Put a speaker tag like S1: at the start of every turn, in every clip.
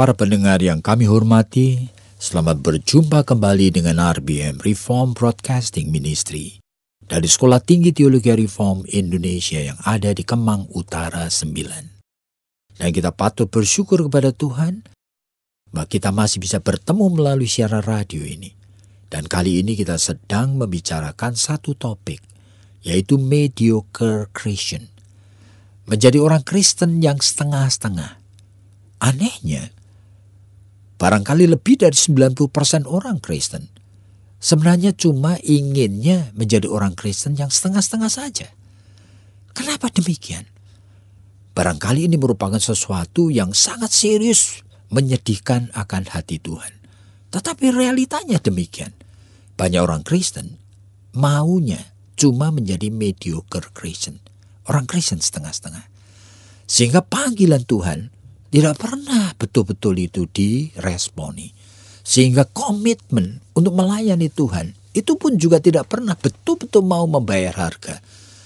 S1: Para pendengar yang kami hormati, selamat berjumpa kembali dengan RBM Reform Broadcasting Ministry dari Sekolah Tinggi Teologi Reform Indonesia yang ada di Kemang Utara 9. Dan kita patut bersyukur kepada Tuhan bahwa kita masih bisa bertemu melalui siaran radio ini. Dan kali ini kita sedang membicarakan satu topik, yaitu mediocre Christian. Menjadi orang Kristen yang setengah-setengah. Anehnya, barangkali lebih dari 90% orang Kristen sebenarnya cuma inginnya menjadi orang Kristen yang setengah-setengah saja. Kenapa demikian? Barangkali ini merupakan sesuatu yang sangat serius menyedihkan akan hati Tuhan. Tetapi realitanya demikian. Banyak orang Kristen maunya cuma menjadi mediocre Christian. Orang Kristen setengah-setengah. Sehingga panggilan Tuhan tidak pernah betul-betul itu diresponi. Sehingga komitmen untuk melayani Tuhan itu pun juga tidak pernah betul-betul mau membayar harga.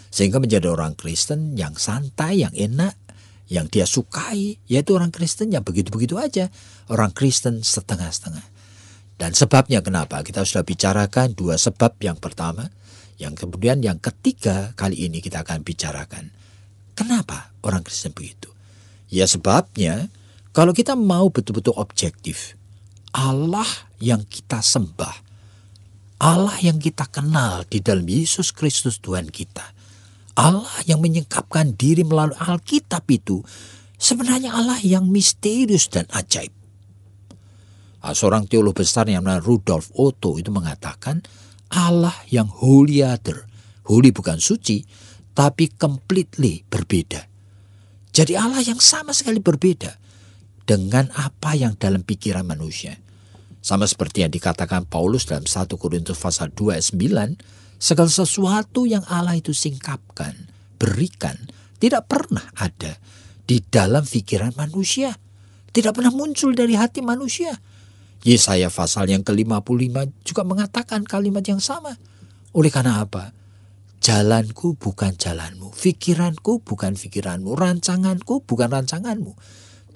S1: Sehingga menjadi orang Kristen yang santai, yang enak, yang dia sukai, yaitu orang Kristen yang begitu-begitu aja. Orang Kristen setengah-setengah. Dan sebabnya kenapa? Kita sudah bicarakan dua sebab. Yang pertama, yang kemudian yang ketiga kali ini kita akan bicarakan. Kenapa orang Kristen begitu? Ya sebabnya, kalau kita mau betul-betul objektif, Allah yang kita sembah, Allah yang kita kenal di dalam Yesus Kristus Tuhan kita, Allah yang menyingkapkan diri melalui Alkitab itu, sebenarnya Allah yang misterius dan ajaib. Seorang teolog besar yang namanya Rudolf Otto itu mengatakan, Allah yang holy other, holy bukan suci, tapi completely berbeda. Jadi Allah yang sama sekali berbeda dengan apa yang dalam pikiran manusia. Sama seperti yang dikatakan Paulus dalam 1 Korintus pasal 2 ayat 9, segala sesuatu yang Allah itu singkapkan, berikan, tidak pernah ada di dalam pikiran manusia. Tidak pernah muncul dari hati manusia. Yesaya pasal yang ke-55 juga mengatakan kalimat yang sama. Oleh karena apa? Jalanku bukan jalanmu, pikiranku bukan pikiranmu, rancanganku bukan rancanganmu.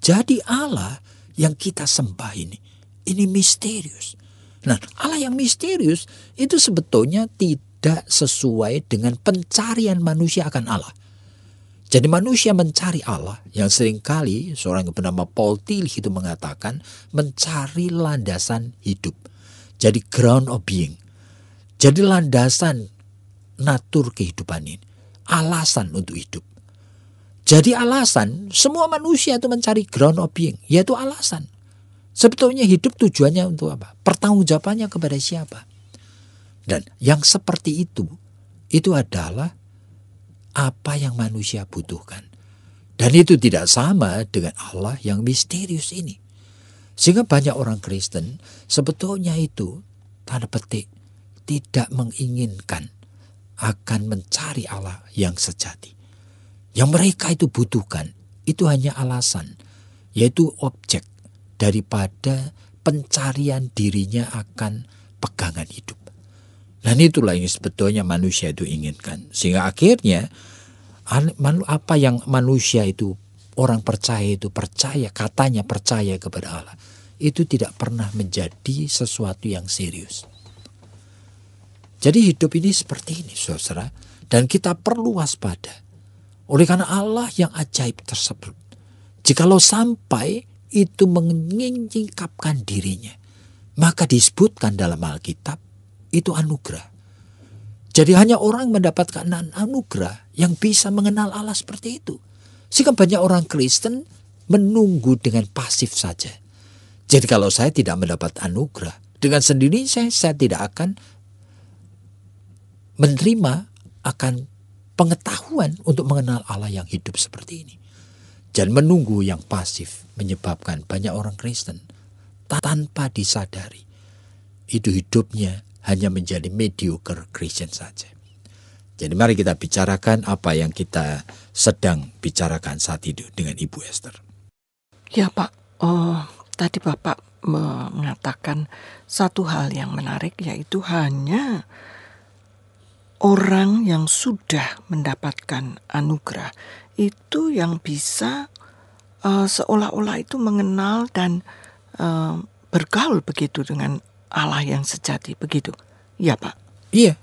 S1: Jadi Allah yang kita sembah ini misterius. Nah, Allah yang misterius itu sebetulnya tidak sesuai dengan pencarian manusia akan Allah. Jadi manusia mencari Allah yang seringkali seorang yang bernama Paul Tillich itu mengatakan mencari landasan hidup. Jadi ground of being. Jadi landasan natur kehidupan ini. Alasan untuk hidup. Jadi alasan, semua manusia itu mencari ground of being, yaitu alasan. Sebetulnya hidup tujuannya untuk apa? Pertanggungjawabannya kepada siapa? Dan yang seperti itu adalah apa yang manusia butuhkan. Dan itu tidak sama dengan Allah yang misterius ini. Sehingga banyak orang Kristen sebetulnya itu, tanda petik, tidak menginginkan akan mencari Allah yang sejati. Yang mereka itu butuhkan, itu hanya alasan, yaitu objek daripada pencarian dirinya akan pegangan hidup. Dan itulah yang sebetulnya manusia itu inginkan. Sehingga akhirnya, apa yang manusia itu, orang percaya itu percaya, katanya percaya kepada Allah, itu tidak pernah menjadi sesuatu yang serius. Jadi hidup ini seperti ini, saudara. Dan kita perlu waspada. Oleh karena Allah yang ajaib tersebut. Jikalau sampai itu menyingkapkan dirinya, maka disebutkan dalam Alkitab, itu anugerah. Jadi hanya orang mendapatkan anugerah yang bisa mengenal Allah seperti itu. Sehingga banyak orang Kristen menunggu dengan pasif saja. Jadi kalau saya tidak mendapat anugerah, dengan sendiri saya tidak akan menerima akan pengetahuan untuk mengenal Allah yang hidup seperti ini. Dan menunggu yang pasif menyebabkan banyak orang Kristen tanpa disadari, itu hidupnya hanya menjadi mediocre Christian saja. Jadi mari kita bicarakan apa yang kita sedang bicarakan saat itu dengan Ibu Esther.
S2: Ya Pak, tadi Bapak mengatakan satu hal yang menarik, yaitu hanya orang yang sudah mendapatkan anugerah itu yang bisa seolah-olah itu mengenal dan bergaul begitu dengan Allah yang sejati, begitu. Ya Pak.
S1: Iya.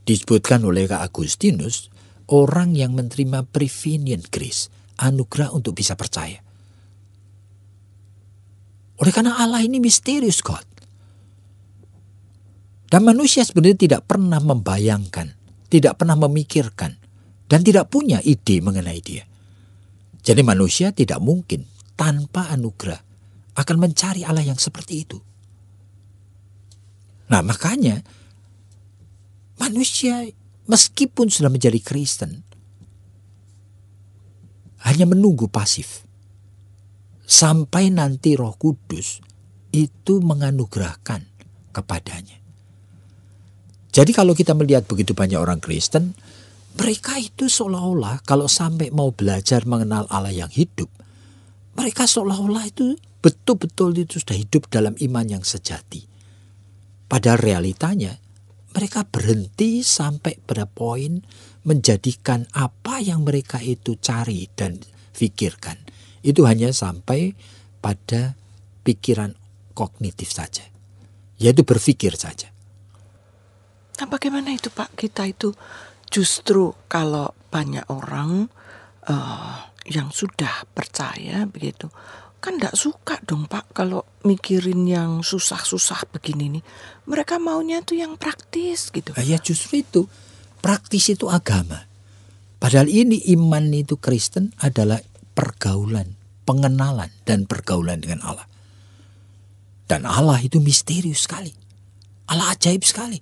S1: Disebutkan oleh Kak Agustinus, orang yang menerima prevenient grace, anugerah untuk bisa percaya. Oleh karena Allah ini misterius God. Dan manusia sebenarnya tidak pernah membayangkan, tidak pernah memikirkan, dan tidak punya ide mengenai dia. Jadi manusia tidak mungkin tanpa anugerah akan mencari Allah yang seperti itu. Nah makanya manusia meskipun sudah menjadi Kristen hanya menunggu pasif sampai nanti Roh Kudus itu menganugerahkan kepadanya. Jadi kalau kita melihat begitu banyak orang Kristen, mereka itu seolah-olah kalau sampai mau belajar mengenal Allah yang hidup, mereka seolah-olah itu betul-betul itu sudah hidup dalam iman yang sejati. Padahal realitanya mereka berhenti sampai pada poin menjadikan apa yang mereka itu cari dan pikirkan itu hanya sampai pada pikiran kognitif saja, yaitu berpikir saja.
S2: Nah bagaimana itu Pak, kita itu justru kalau banyak orang yang sudah percaya begitu, kan gak suka dong Pak kalau mikirin yang susah-susah begini nih. Mereka maunya tuh yang praktis gitu.
S1: Ya justru itu, praktis itu agama. Padahal ini iman itu Kristen adalah pergaulan, pengenalan dan pergaulan dengan Allah. Dan Allah itu misterius sekali. Allah ajaib sekali.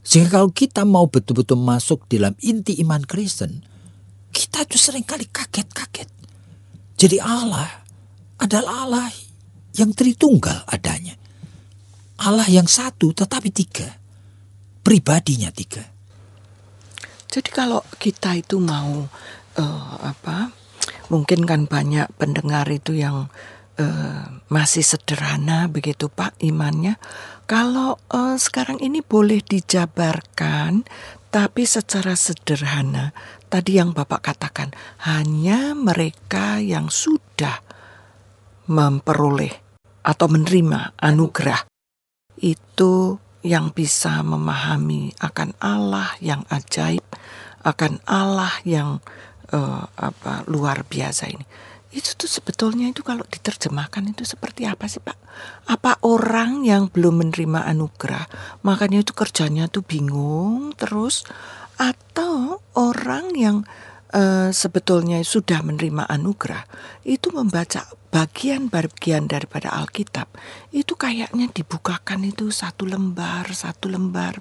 S1: Sehingga kalau kita mau betul-betul masuk dalam inti iman Kristen, kita itu seringkali kaget-kaget. Jadi Allah adalah Allah yang Tritunggal adanya. Allah yang satu tetapi tiga. Pribadinya tiga.
S2: Jadi kalau kita itu mau mungkin kan banyak pendengar itu yang masih sederhana begitu Pak imannya. Kalau sekarang ini boleh dijabarkan tapi secara sederhana. Tadi yang Bapak katakan hanya mereka yang sudah memperoleh atau menerima anugerah itu yang bisa memahami akan Allah yang ajaib, akan Allah yang luar biasa ini. Itu tuh sebetulnya itu kalau diterjemahkan itu seperti apa sih Pak? Apa orang yang belum menerima anugerah makanya itu kerjanya tuh bingung terus, atau orang yang sebetulnya sudah menerima anugerah itu membaca bagian-bagian daripada Alkitab itu kayaknya dibukakan itu satu lembar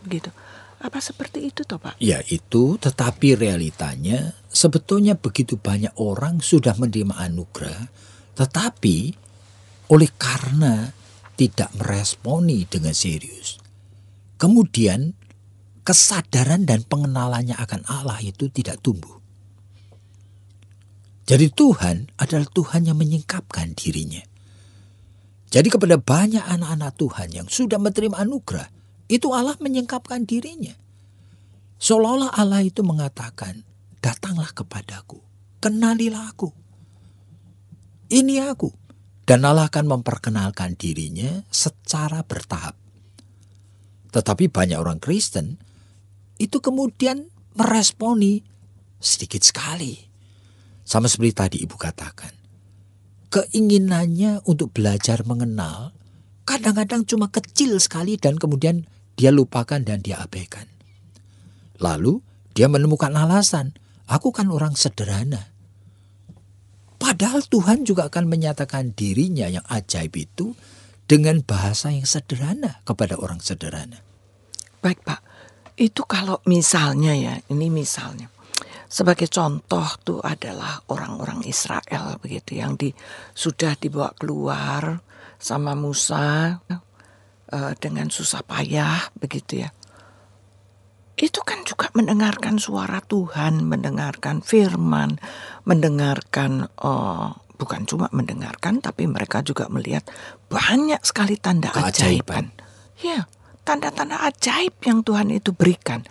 S2: begitu. Apa seperti itu toh Pak?
S1: Ya itu, tetapi realitanya sebetulnya begitu banyak orang sudah menerima anugerah, tetapi oleh karena tidak meresponi dengan serius, kemudian kesadaran dan pengenalannya akan Allah itu tidak tumbuh. Jadi Tuhan adalah Tuhan yang menyingkapkan dirinya. Jadi kepada banyak anak-anak Tuhan yang sudah menerima anugerah, itu Allah menyingkapkan dirinya. Seolah-olah Allah itu mengatakan, datanglah kepadaku, kenalilah aku. Ini aku. Dan Allah akan memperkenalkan dirinya secara bertahap. Tetapi banyak orang Kristen itu kemudian meresponi sedikit sekali. Sama seperti tadi Ibu katakan. Keinginannya untuk belajar mengenal kadang-kadang cuma kecil sekali dan kemudian dia lupakan dan dia abaikan. Lalu dia menemukan alasan, aku kan orang sederhana. Padahal Tuhan juga akan menyatakan dirinya yang ajaib itu dengan bahasa yang sederhana kepada orang sederhana.
S2: Baik Pak, itu kalau misalnya ya, ini misalnya. Sebagai contoh tuh adalah orang-orang Israel begitu yang sudah dibawa keluar sama Musa dengan susah payah begitu ya. Itu kan juga mendengarkan suara Tuhan, mendengarkan firman, mendengarkan bukan cuma mendengarkan, tapi mereka juga melihat banyak sekali tanda
S1: Keajaiban.
S2: ajaiban. Ya, tanda-tanda ajaib yang Tuhan itu berikan.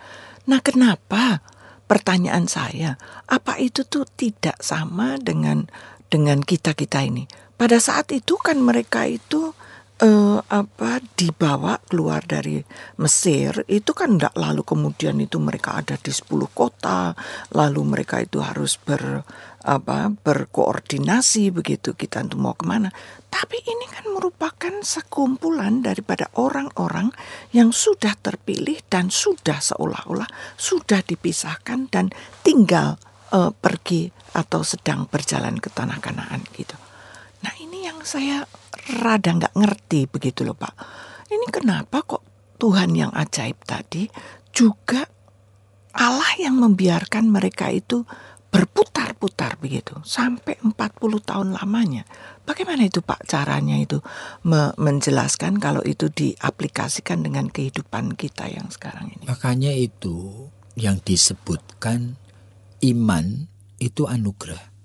S2: Nah, kenapa? Pertanyaan saya, apa itu tuh tidak sama dengan kita-kita ini? Pada saat itu kan mereka itu dibawa keluar dari Mesir, itu kan enggak lalu kemudian itu mereka ada di 10 kota, lalu mereka itu harus berkoordinasi begitu kita untuk mau kemana. Tapi ini kan merupakan sekumpulan daripada orang-orang yang sudah terpilih dan sudah seolah-olah sudah dipisahkan dan tinggal pergi atau sedang berjalan ke tanah Kanaan gitu. Nah, ini yang saya rada nggak ngerti begitu loh Pak. Ini kenapa kok Tuhan yang ajaib tadi juga Allah yang membiarkan mereka itu berputar-putar begitu sampai 40 tahun lamanya. Bagaimana itu Pak caranya itu menjelaskan kalau itu diaplikasikan dengan kehidupan kita yang sekarang ini?
S1: Makanya itu yang disebutkan iman itu anugerah.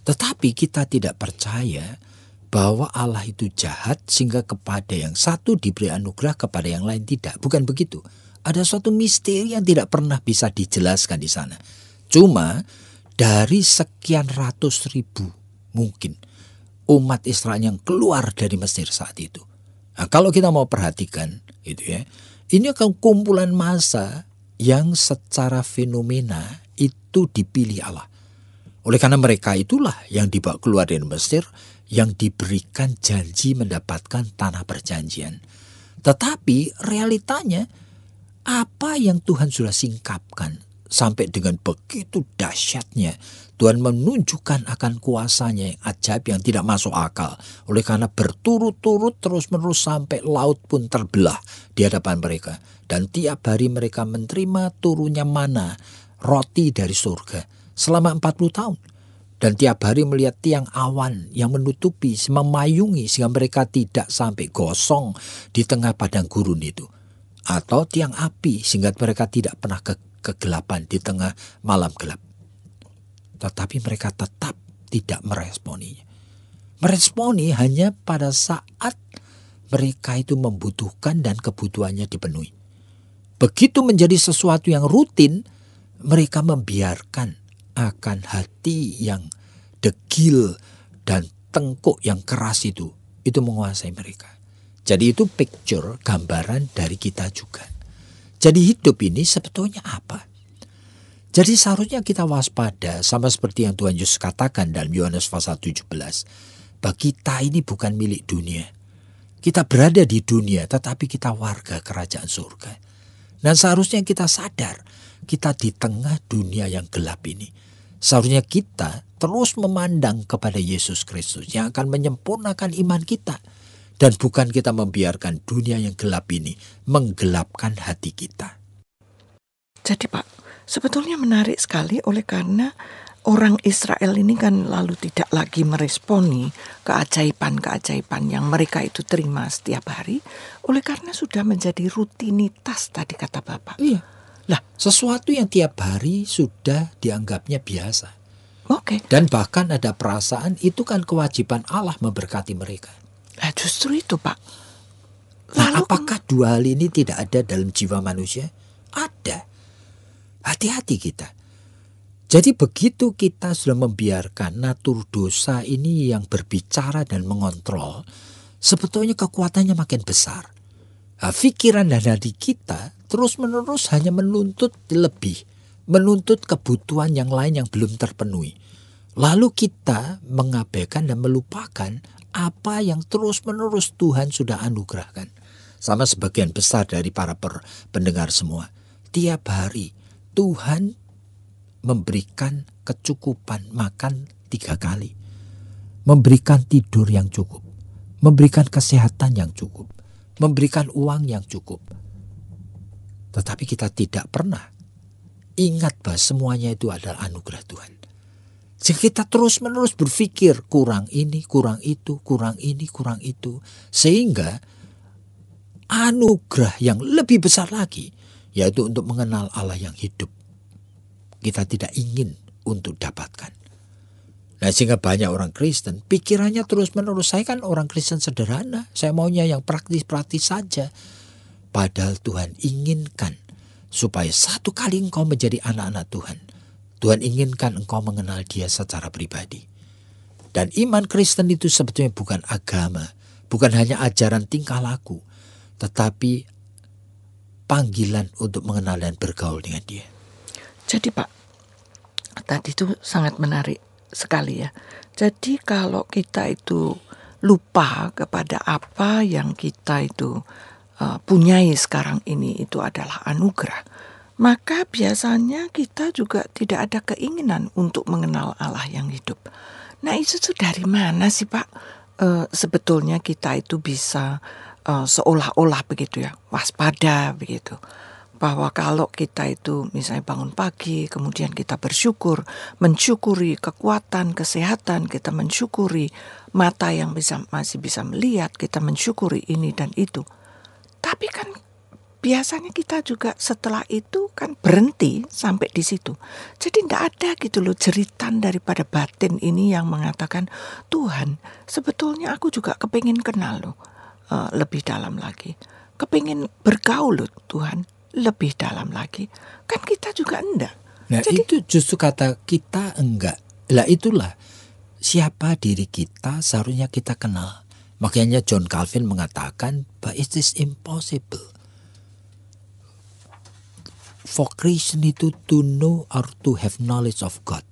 S1: Tetapi kita tidak percaya bahwa Allah itu jahat sehingga kepada yang satu diberi anugerah, kepada yang lain tidak. Bukan begitu. Ada suatu misteri yang tidak pernah bisa dijelaskan di sana. Cuma dari sekian ratus ribu mungkin umat Israel yang keluar dari Mesir saat itu. Nah, kalau kita mau perhatikan itu ya, ini akan kumpulan massa yang secara fenomena itu dipilih Allah. Oleh karena mereka itulah yang dibawa keluar dari Mesir, yang diberikan janji mendapatkan tanah perjanjian. Tetapi realitanya apa yang Tuhan sudah singkapkan sampai dengan begitu dahsyatnya Tuhan menunjukkan akan kuasanya yang ajaib yang tidak masuk akal. Oleh karena berturut-turut terus-menerus sampai laut pun terbelah di hadapan mereka. Dan tiap hari mereka menerima turunnya mana, roti dari surga selama 40 tahun. Dan tiap hari melihat tiang awan yang menutupi, memayungi sehingga mereka tidak sampai gosong di tengah padang gurun itu. Atau tiang api sehingga mereka tidak pernah kegelapan di tengah malam gelap. Tetapi mereka tetap tidak meresponinya. Meresponi hanya pada saat mereka itu membutuhkan dan kebutuhannya dipenuhi. Begitu menjadi sesuatu yang rutin, mereka membiarkan akan hati yang degil dan tengkuk yang keras itu menguasai mereka. Jadi itu picture, gambaran dari kita juga. Jadi hidup ini sebetulnya apa? Jadi seharusnya kita waspada sama seperti yang Tuhan Yesus katakan dalam Yohanes pasal 17. Bahwa kita ini bukan milik dunia. Kita berada di dunia tetapi kita warga kerajaan surga. Dan seharusnya kita sadar kita di tengah dunia yang gelap ini. Seharusnya kita terus memandang kepada Yesus Kristus yang akan menyempurnakan iman kita. Dan bukan kita membiarkan dunia yang gelap ini menggelapkan hati kita.
S2: Jadi Pak, sebetulnya menarik sekali oleh karena orang Israel ini kan lalu tidak lagi meresponi keajaiban-keajaiban yang mereka itu terima setiap hari. Oleh karena sudah menjadi rutinitas tadi kata Bapak.
S1: Iya. Lah, sesuatu yang tiap hari sudah dianggapnya biasa.
S2: Oke.
S1: Dan bahkan ada perasaan itu kan kewajiban Allah memberkati mereka.
S2: Nah, justru itu Pak.
S1: Nah, apakah dua hal ini tidak ada dalam jiwa manusia? Ada. Hati-hati kita. Jadi begitu kita sudah membiarkan natur dosa ini yang berbicara dan mengontrol, sebetulnya kekuatannya makin besar. Nah, pikiran dan hati kita terus-menerus hanya menuntut lebih, menuntut kebutuhan yang lain yang belum terpenuhi. Lalu kita mengabaikan dan melupakan apa yang terus-menerus Tuhan sudah anugerahkan. Sama sebagian besar dari para pendengar semua. Tiap hari Tuhan memberikan kecukupan makan 3 kali. Memberikan tidur yang cukup. Memberikan kesehatan yang cukup. Memberikan uang yang cukup. Tetapi kita tidak pernah ingat bahwa semuanya itu adalah anugerah Tuhan. Sehingga kita terus-menerus berpikir kurang ini, kurang itu, kurang ini, kurang itu. Sehingga anugerah yang lebih besar lagi, yaitu untuk mengenal Allah yang hidup, kita tidak ingin untuk dapatkan. Nah, sehingga banyak orang Kristen pikirannya terus-menerus, saya kan orang Kristen sederhana, saya maunya yang praktis-praktis saja. Padahal Tuhan inginkan supaya satu kali engkau menjadi anak-anak Tuhan, Tuhan inginkan engkau mengenal Dia secara pribadi. Dan iman Kristen itu sebetulnya bukan agama, bukan hanya ajaran tingkah laku, tetapi panggilan untuk mengenal dan bergaul dengan Dia.
S2: Jadi Pak, tadi itu sangat menarik sekali ya. Jadi kalau kita itu lupa kepada apa yang kita itu punyai sekarang ini, itu adalah anugerah, maka biasanya kita juga tidak ada keinginan untuk mengenal Allah yang hidup. Nah, itu tuh dari mana sih Pak? Sebetulnya kita itu bisa seolah-olah begitu ya, waspada begitu. Bahwa kalau kita itu misalnya bangun pagi, kemudian kita bersyukur, mensyukuri kekuatan, kesehatan, kita mensyukuri mata yang masih bisa melihat, kita mensyukuri ini dan itu. Tapi kan biasanya kita juga setelah itu kan berhenti sampai di situ. Jadi tidak ada gitu loh jeritan daripada batin ini yang mengatakan, Tuhan sebetulnya aku juga kepingin kenal loh lebih dalam lagi. Kepingin bergaul loh Tuhan lebih dalam lagi. Kan kita juga enggak.
S1: Nah,
S2: Jadi,
S1: itu justru kata kita enggak. Lah itulah siapa diri kita seharusnya kita kenal. Makanya John Calvin mengatakan, but it is impossible for Christian itu to know or to have knowledge of God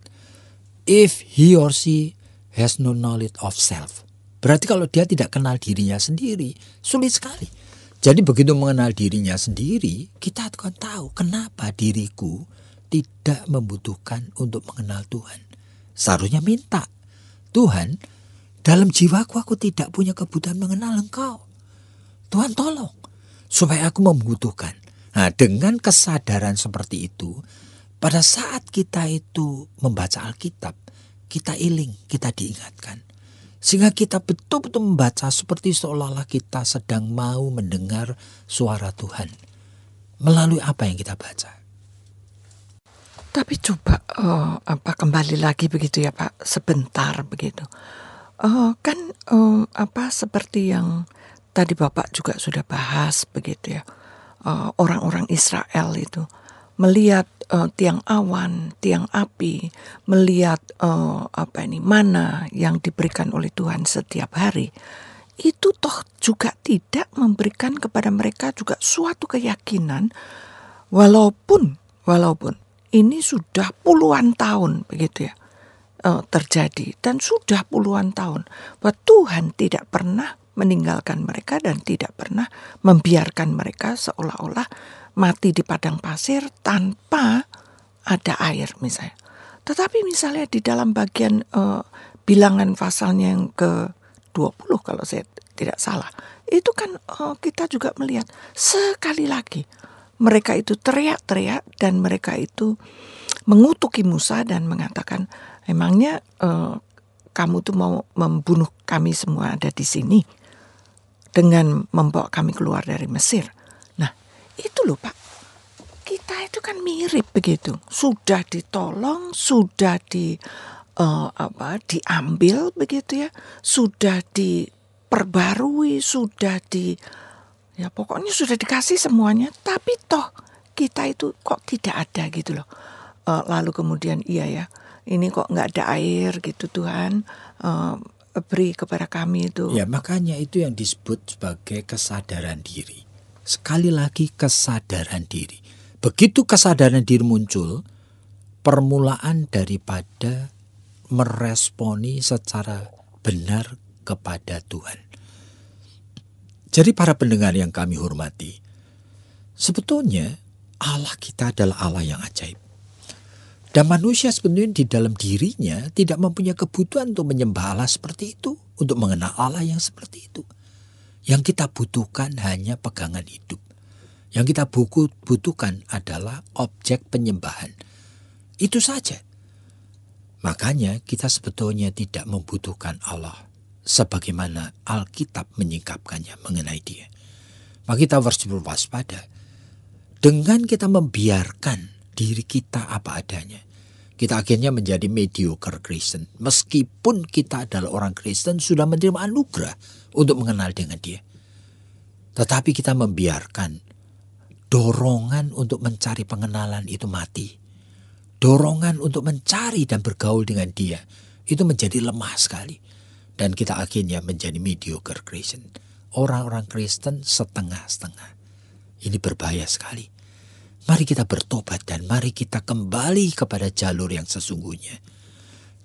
S1: if he or she has no knowledge of self. Berarti kalau dia tidak kenal dirinya sendiri, sulit sekali. Jadi begitu mengenal dirinya sendiri, kita akan tahu kenapa diriku tidak membutuhkan untuk mengenal Tuhan. Seharusnya minta, Tuhan, dalam jiwaku aku tidak punya kebutuhan mengenal Engkau. Tuhan tolong, supaya aku membutuhkan. Nah, dengan kesadaran seperti itu, pada saat kita itu membaca Alkitab, kita iling, kita diingatkan. Sehingga kita betul-betul membaca seperti seolah-olah kita sedang mau mendengar suara Tuhan melalui apa yang kita baca.
S2: tapi coba kembali lagi begitu ya Pak, sebentar begitu. Kan seperti yang tadi Bapak juga sudah bahas begitu ya. Orang-orang Israel itu melihat tiang awan, tiang api, melihat mana yang diberikan oleh Tuhan setiap hari, itu toh juga tidak memberikan kepada mereka juga suatu keyakinan, walaupun ini sudah puluhan tahun begitu ya terjadi, dan sudah puluhan tahun bahwa Tuhan tidak pernah meninggalkan mereka dan tidak pernah membiarkan mereka seolah-olah mati di padang pasir tanpa ada air misalnya. Tetapi misalnya di dalam bagian bilangan pasalnya yang ke-20 kalau saya tidak salah, itu kan kita juga melihat sekali lagi mereka itu teriak-teriak dan mereka itu mengutuki Musa dan mengatakan, emangnya kamu tuh mau membunuh kami semua ada di sini dengan membawa kami keluar dari Mesir. Nah, itu loh Pak, kita itu kan mirip begitu. Sudah ditolong, sudah diambil begitu ya, sudah diperbarui, pokoknya sudah dikasih semuanya. Tapi toh kita itu kok tidak ada gitu loh. Lalu kemudian ini kok nggak ada air gitu Tuhan, beri kepada kami itu.
S1: Ya, makanya itu yang disebut sebagai kesadaran diri. Sekali lagi kesadaran diri. Begitu kesadaran diri muncul, permulaan daripada meresponi secara benar kepada Tuhan. Jadi para pendengar yang kami hormati, sebetulnya Allah kita adalah Allah yang ajaib. Dan manusia sebenarnya di dalam dirinya tidak mempunyai kebutuhan untuk menyembah Allah seperti itu, untuk mengenal Allah yang seperti itu. Yang kita butuhkan hanya pegangan hidup. Yang kita butuhkan adalah objek penyembahan. Itu saja. Makanya kita sebetulnya tidak membutuhkan Allah sebagaimana Alkitab menyingkapkannya mengenai dia. Maka kita harus berwaspada. Dengan kita membiarkan diri kita apa adanya, kita akhirnya menjadi mediocre Kristen. Meskipun kita adalah orang Kristen, sudah menerima anugerah untuk mengenal dengan dia. Tetapi kita membiarkan dorongan untuk mencari pengenalan itu mati. Dorongan untuk mencari dan bergaul dengan dia itu menjadi lemah sekali. Dan kita akhirnya menjadi mediocre Kristen. Orang-orang Kristen setengah-setengah. Ini berbahaya sekali. Mari kita bertobat dan mari kita kembali kepada jalur yang sesungguhnya.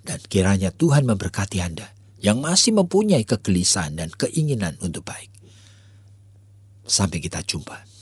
S1: Dan kiranya Tuhan memberkati Anda yang masih mempunyai kegelisahan dan keinginan untuk baik. Sampai kita jumpa.